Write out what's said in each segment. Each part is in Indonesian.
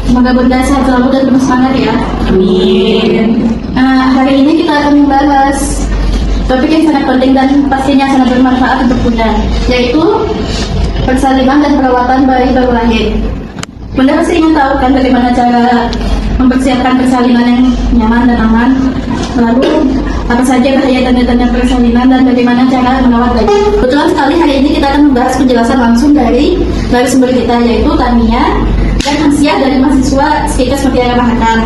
Semoga Bunda sehat selalu dan terus semangat ya. Amin. Hari ini kita akan membahas topik yang sangat penting dan pastinya sangat bermanfaat untuk Bunda, yaitu persalinan dan perawatan bayi baru lahir. Bunda pasti ingin tahu kan bagaimana cara mempersiapkan persalinan yang nyaman dan aman. Lalu apa saja bahaya dan tanda persalinan dan bagaimana cara merawat bayi. Kebetulan sekali hari ini kita akan membahas penjelasan langsung dari sumber kita, yaitu Tania dan Hamsiah dari mahasiswa SKIKA Mutiara Mahakam.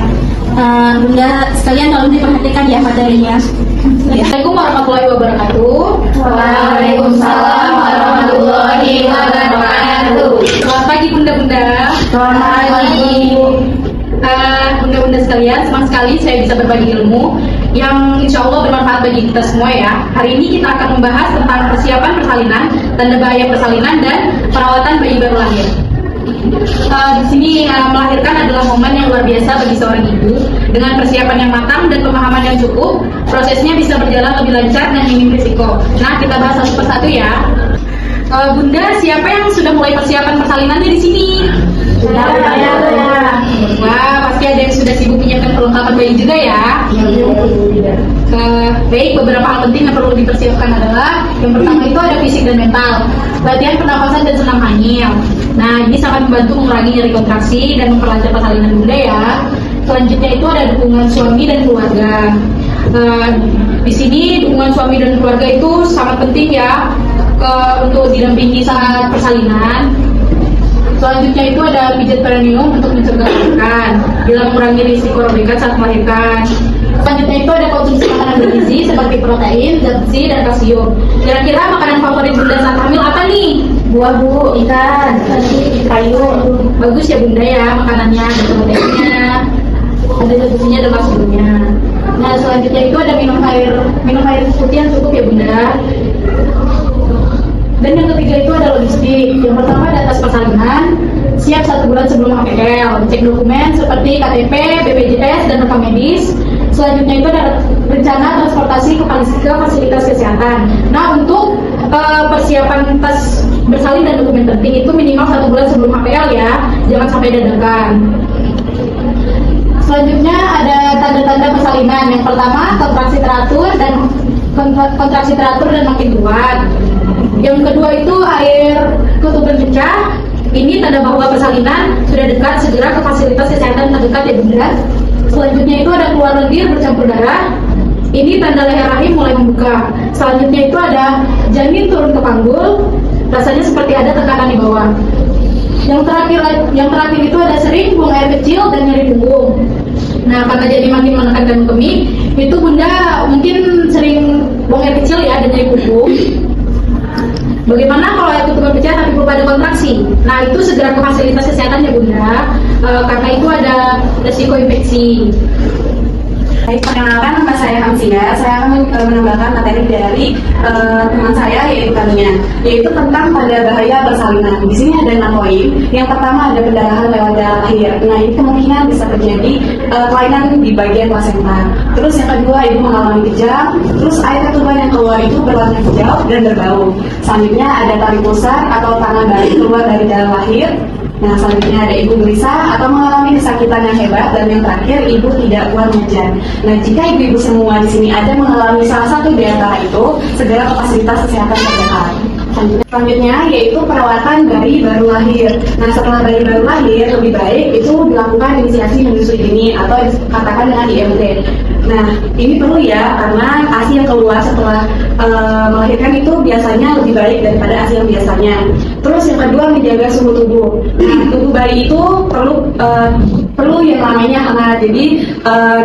Bunda sekalian tolong diperhatikan ya materinya. Assalamualaikum warahmatullahi wabarakatuh. Waalaikumsalam warahmatullahi wabarakatuh. Selamat pagi bunda-bunda. Selamat pagi. Bunda-bunda sekalian, senang sekali saya bisa berbagi ilmu yang insya Allah bermanfaat bagi kita semua ya. Hari ini kita akan membahas tentang persiapan persalinan, tanda bahaya persalinan, dan perawatan bayi baru lahir. Di sini melahirkan adalah momen yang luar biasa bagi seorang ibu. Dengan persiapan yang matang dan pemahaman yang cukup, prosesnya bisa berjalan lebih lancar dan minim risiko. Nah, kita bahas satu persatu ya. Bunda, siapa yang sudah mulai persiapan persalinannya di sini? Wah, pasti ada yang sudah sibuk menyiapkan perlengkapan bayi juga ya. Baik, beberapa hal penting yang perlu dipersiapkan adalah yang pertama itu ada fisik dan mental, latihan pernapasan dan senam hamil. Nah, ini sangat membantu mengurangi nyeri kontraksi dan memperlancar persalinan bunda ya. Selanjutnya itu ada dukungan suami dan keluarga. Di sini dukungan suami dan keluarga itu sangat penting ya untuk didampingi saat persalinan. Selanjutnya itu ada pijat perineum untuk mencegah robekan, bila mengurangi risiko robekan saat melahirkan. Selanjutnya itu ada konsumsi makanan bergizi seperti protein, zat besi, dan kalsium. Kira-kira makanan favorit bunda saat hamil apa nih? Buah bu, ikan, sayur. Bagus ya bunda ya makanannya, ada proteinnya, ada zat besinya, ada kalsiumnya. Nah selanjutnya itu ada minum air putih yang cukup ya bunda. Dan yang ketiga itu ada logistik. Yang pertama ada tes persalinan, siap 1 bulan sebelum HPL, cek dokumen seperti KTP, BPJS, dan rekam medis. Selanjutnya itu ada rencana transportasi ke fasilitas kesehatan. Nah untuk persiapan tes bersalin dan dokumen penting itu minimal 1 bulan sebelum HPL ya, jangan sampai dadakan. Selanjutnya ada tanda-tanda persalinan. Yang pertama kontraksi teratur dan makin kuat. Yang kedua itu air ketuban pecah. Ini tanda bahwa persalinan sudah dekat, segera ke fasilitas kesehatan terdekat ya bunda. Selanjutnya itu ada keluar lendir bercampur darah. Ini tanda leher rahim mulai membuka. Selanjutnya itu ada janin turun ke panggul, rasanya seperti ada tekanan di bawah. Yang terakhir itu ada sering buang air kecil dan nyeri punggung. Nah, karena jadi makin menekan kemih, itu bunda mungkin sering buang air kecil ya dan nyeri punggung. Bagaimana kalau air ketuban pecah tapi belum ada kontraksi? Nah, itu segera ke fasilitas kesehatan ya bunda, karena itu ada resiko infeksi. Baik, perkenalkan nama saya Hamsiah. Saya akan menambahkan materi dari teman saya yaitu Tania, yaitu tentang tanda bahaya persalinan. Di sini ada 6 poin. Yang pertama ada pendarahan lewat darah lahir. Nah, ini kemungkinan bisa terjadi kelainan di bagian plasenta. Terus yang kedua, ibu mengalami kejang. Terus air ketuban yang keluar itu berwarna hijau dan berbau. Selanjutnya ada tali pusar atau tangan bayi keluar dari darah lahir. Nah, selanjutnya ada ibu gelisah atau mengalami kesakitan yang hebat, dan yang terakhir ibu tidak kuat mengejar. Nah, jika ibu-ibu semua di sini ada mengalami salah satu di antara itu, segera ke fasilitas kesehatan terdekat. Selanjutnya yaitu perawatan bayi baru lahir. Nah, setelah bayi baru lahir, lebih baik itu dilakukan inisiasi menyusui dini atau dikatakan dengan IMD. Nah, ini perlu ya, karena ASI yang keluar setelah melahirkan itu biasanya lebih baik daripada ASI yang biasanya. Terus yang kedua, menjaga suhu tubuh. Nah, tubuh bayi itu perlu yang namanya hangat. Jadi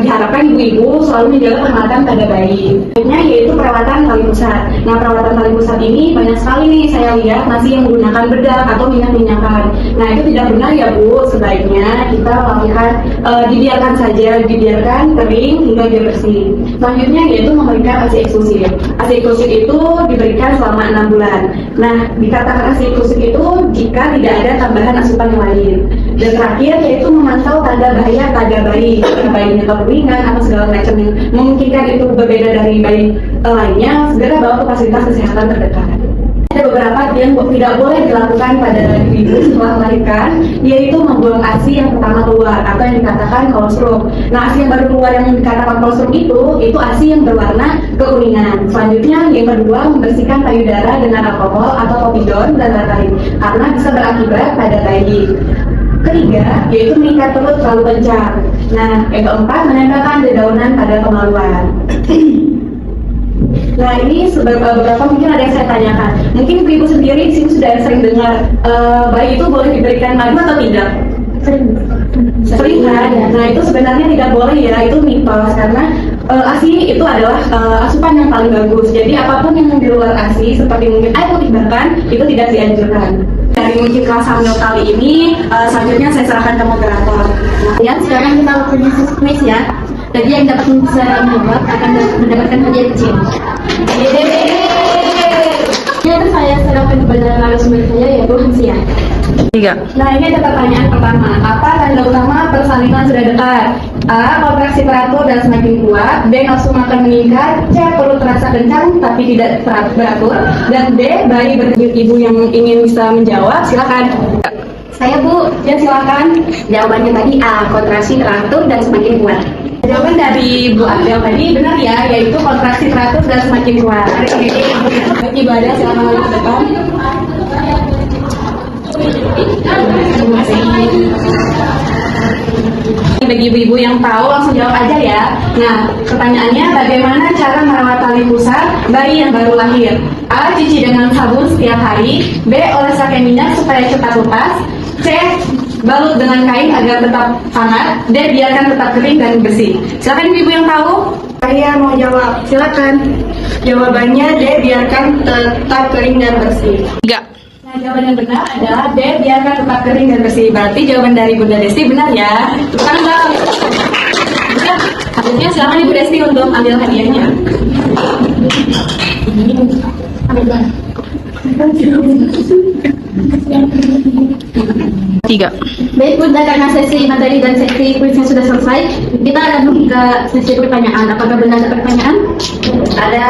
diharapkan ibu-ibu selalu menjaga kehangatan pada bayi. Selanjutnya yaitu perawatan tali pusat. Nah, perawatan tali pusat ini banyak sekali nih saya lihat masih yang menggunakan bedak atau minyak-minyakan. Nah, itu tidak benar ya Bu. Sebaiknya kita melatihan dibiarkan saja, dibiarkan kering hingga dia bersih. Selanjutnya yaitu memberikan ASI eksklusif. ASI eksklusif itu diberikan selama 6 bulan. Nah, dikatakan ASI eksklusif itu jika tidak ada tambahan asupan yang lain. Dan terakhir yaitu memantau tanda bahaya pada bayi, bayinya keringan atau segala macam yang memungkinkan itu berbeda dari bayi lainnya, segera bawa ke fasilitas kesehatan terdekat. Ada beberapa yang tidak boleh dilakukan pada ibu setelah melahirkan, yaitu membuang ASI yang pertama keluar atau yang dikatakan kolostrum. Nah, ASI yang baru keluar yang dikatakan kolostrum itu ASI yang berwarna kekuningan. Selanjutnya yang kedua, membersihkan payudara dengan alkohol atau kopidon dan lain-lain karena bisa berakibat pada bayi. Ketiga, yaitu mengikat perut terlalu kencang. Nah, yang keempat, menempelkan dedaunan pada kemaluan. Nah, ini beberapa mungkin ada yang saya tanyakan. Mungkin ibu sendiri di sini sudah sering dengar bayi itu boleh diberikan madu atau tidak? Sering kan? Nah, itu sebenarnya tidak boleh ya, itu mitos karena ASI itu adalah asupan yang paling bagus. Jadi apapun yang di luar ASI seperti mungkin air putih bahkan itu tidak dianjurkan. Dari mungkin kelas hamil kali ini, selanjutnya saya serahkan ke moderator. Ya, sekarang kita waktunya quiz ya. Jadi yang dapat bisa menjawab akan mendapatkan hadiah kecil. Ya, saya serahkan kepada narasumber saya yaitu Hamsia. 3. Nah, ini ada pertanyaan pertama. Apa tanda utama persalinan sudah dekat? A. Kontraksi teratur dan semakin kuat. B. Nafsu makan meningkat. C. Perut terasa kencang tapi tidak beratur. Dan D. Bayi berdenyut. Ibu yang ingin bisa menjawab, silakan. Saya Bu, Ya, silakan. jawabannya tadi A, kontraksi teratur dan semakin kuat. Jawaban dari Bu Adel tadi benar ya, yaitu kontraksi teratur dan semakin kuat. Ibu Adel, silakan maju ke depan. Bagi ibu-ibu yang tahu langsung jawab aja ya. Nah, pertanyaannya bagaimana cara merawat tali pusar bayi yang baru lahir? A. Cuci dengan sabun setiap hari. B. Oles pakai minyak supaya cepat lepas. C. Balut dengan kain agar tetap hangat. D. Biarkan tetap kering dan bersih. Silakan ibu-ibu yang tahu. Saya mau jawab. Silakan. Jawabannya D. Biarkan tetap kering dan bersih. 3. Nah, jawaban yang benar adalah D. Biarkan tetap kering dan bersih. Berarti jawaban dari Bunda Desti benar ya. Bukan enggak. Ya, selanjutnya silakan Ibu Desti untuk ambil hadiahnya. Ambil. 3. Baik Bunda, karena sesi materi dan sesi kuisnya sudah selesai, kita akan ke sesi pertanyaan. Apakah benar ada pertanyaan? Ada.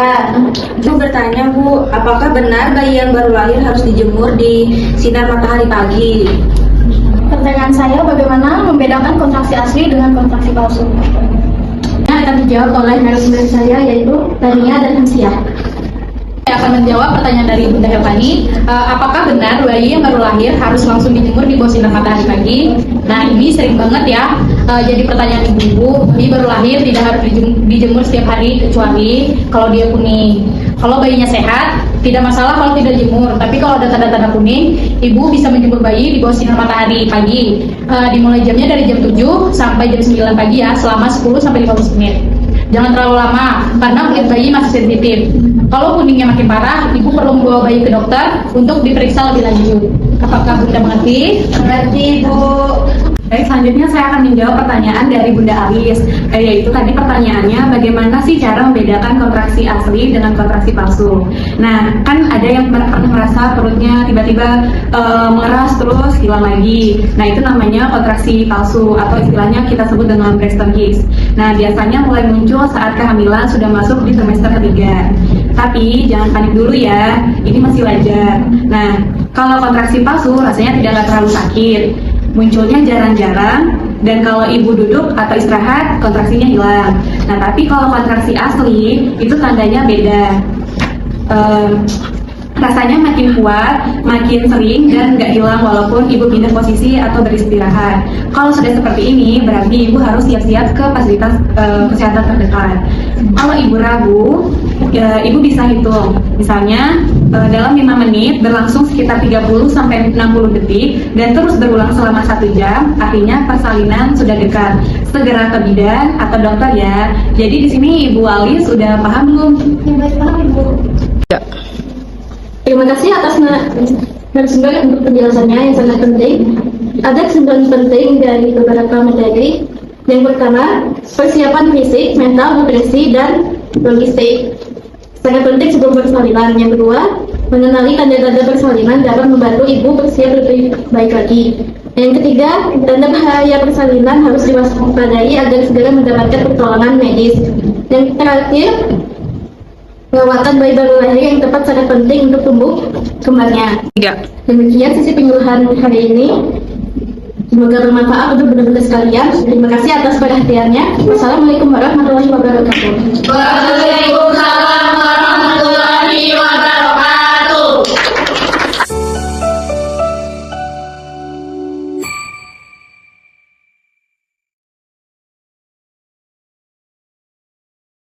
Ibu bertanya Bu, apakah benar bayi yang baru lahir harus dijemur di sinar matahari pagi? Pertanyaan saya, bagaimana membedakan kontraksi asli dengan kontraksi palsu? Yang akan dijawab oleh narasumber saya yaitu Tania dan Hamsia. Saya akan menjawab pertanyaan dari Bunda Helvani. Apakah benar bayi yang baru lahir harus langsung dijemur di bawah sinar matahari pagi? Nah, ini sering banget ya. Jadi pertanyaan ibu-ibu, bayi baru lahir tidak harus dijemur setiap hari kecuali kalau dia kuning. Kalau bayinya sehat, tidak masalah kalau tidak jemur. Tapi kalau ada tanda-tanda kuning, ibu bisa menjemur bayi di bawah sinar matahari pagi. Dimulai jamnya dari jam 7 sampai jam 9 pagi ya, selama 10 sampai 15 menit. Jangan terlalu lama, karena kulit bayi masih sensitif. Kalau kuningnya makin parah, ibu perlu membawa bayi ke dokter untuk diperiksa lebih lanjut. Apakah Bunda mengerti? Mengerti, Bu. Baik, selanjutnya saya akan menjawab pertanyaan dari Bunda Alis, yaitu tadi pertanyaannya bagaimana sih cara membedakan kontraksi asli dengan kontraksi palsu. Nah, kan ada yang pernah merasa perutnya tiba-tiba mengeras terus hilang lagi. Nah, itu namanya kontraksi palsu atau istilahnya kita sebut dengan Braxton Hicks. Nah, biasanya mulai muncul saat kehamilan sudah masuk di trimester ketiga. Tapi jangan panik dulu ya, ini masih wajar. Nah, kalau kontraksi palsu rasanya tidak terlalu sakit. Munculnya jarang-jarang, dan kalau ibu duduk atau istirahat, kontraksinya hilang. Nah, tapi kalau kontraksi asli, itu tandanya beda. Rasanya makin kuat, makin sering, dan nggak hilang walaupun ibu pindah posisi atau beristirahat. Kalau sudah seperti ini, berarti ibu harus siap-siap ke fasilitas kesehatan terdekat. Kalau ibu ragu, ibu bisa hitung. Misalnya, dalam 5 menit berlangsung sekitar 30-60 detik dan terus berulang selama 1 jam, artinya persalinan sudah dekat. Segera ke bidan atau dokter ya. Jadi di sini Ibu Alis sudah paham belum? Yang baik paham Ibu. 3. Terima kasih atas narasumber untuk penjelasannya yang sangat penting. Ada kesimpulan penting dari beberapa materi. Yang pertama, persiapan fisik, mental, nutrisi, dan logistik sangat penting sebelum persalinan. Yang kedua, mengenali tanda-tanda persalinan dapat membantu ibu bersiap lebih baik lagi. Yang ketiga, tanda bahaya persalinan harus diwaspadai agar segera mendapatkan pertolongan medis. Yang terakhir, Perawatan bayi baru lahir yang tepat sangat penting untuk tumbuh kembangnya. 3. Demikian sisi penyuluhan hari ini. Semoga bermanfaat untuk benar-benar sekalian. Terima kasih atas perhatiannya. Wassalamualaikum warahmatullahi wabarakatuh. Waalaikumsalam.